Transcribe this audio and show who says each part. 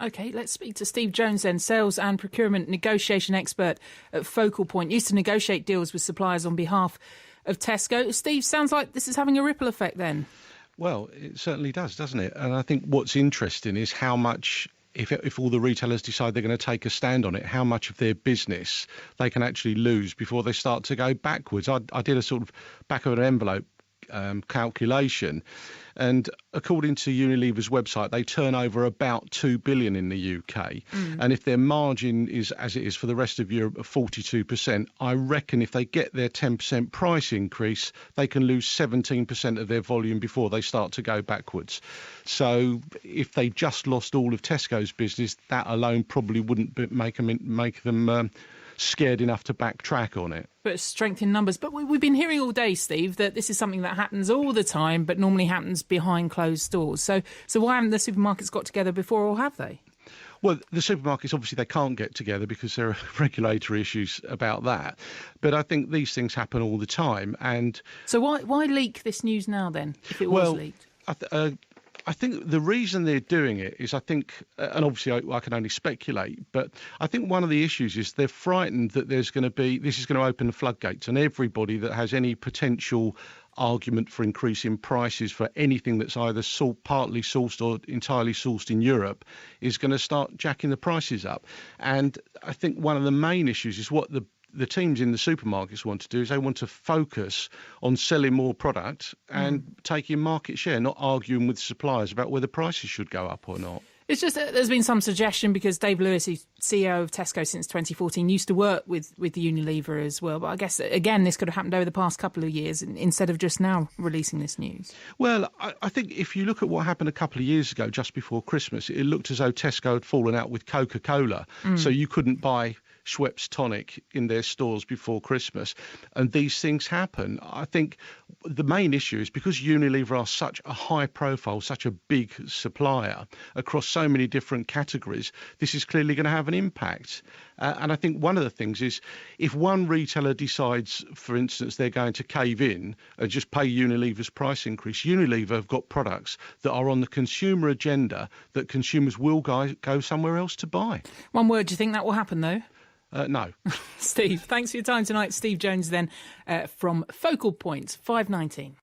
Speaker 1: OK, let's speak to Steve Jones then, sales and procurement negotiation expert at Focal Point. Used to negotiate deals with suppliers on behalf of Tesco. Steve, sounds like this is having a ripple effect then.
Speaker 2: Well, it certainly does, doesn't it? And I think what's interesting is how much, if all the retailers decide they're going to take a stand on it, how much of their business they can actually lose before they start to go backwards. I did a sort of back of an envelope calculation, and according to Unilever's website, they turn over about 2 billion in the UK. And if their margin is, as it is for the rest of Europe, of 42%, I reckon if they get their 10% price increase, they can lose 17% of their volume before they start to go backwards. So if they just lost all of Tesco's business, that alone probably wouldn't make them scared enough to backtrack on it.
Speaker 1: But strength in numbers. But we've been hearing all day, Steve, that this is something that happens all the time, but normally happens behind closed doors. So why haven't the supermarkets got together before, or have they?
Speaker 2: Well, the supermarkets, obviously, they can't get together because there are regulatory issues about that. But I think these things happen all the time. And
Speaker 1: so why leak this news now, then, if it was leaked?
Speaker 2: I think the reason they're doing it is, and obviously I can only speculate, but I think one of the issues is they're frightened that this is going to open the floodgates, and everybody that has any potential argument for increasing prices for anything that's either partly sourced or entirely sourced in Europe is going to start jacking the prices up. And I think one of the main issues is what the teams in the supermarkets want to do is they want to focus on selling more product and taking market share, not arguing with suppliers about whether prices should go up or not.
Speaker 1: It's just that there's been some suggestion, because Dave Lewis, who's CEO of Tesco since 2014, used to work with Unilever as well. But I guess, again, this could have happened over the past couple of years instead of just now releasing this news.
Speaker 2: Well, I think if you look at what happened a couple of years ago, just before Christmas, it looked as though Tesco had fallen out with Coca-Cola. So you couldn't buy Schweppes tonic in their stores before Christmas, and these things happen. I think the main issue is because Unilever are such a high profile, such a big supplier across so many different categories, this is clearly going to have an impact. And I think one of the things is, if one retailer decides, for instance, they're going to cave in and just pay Unilever's price increase, Unilever have got products that are on the consumer agenda that consumers will go somewhere else to buy.
Speaker 1: One word, do you think that will happen, though?
Speaker 2: No.
Speaker 1: Steve, thanks for your time tonight. Steve Jones then from Focal Point, 5:19.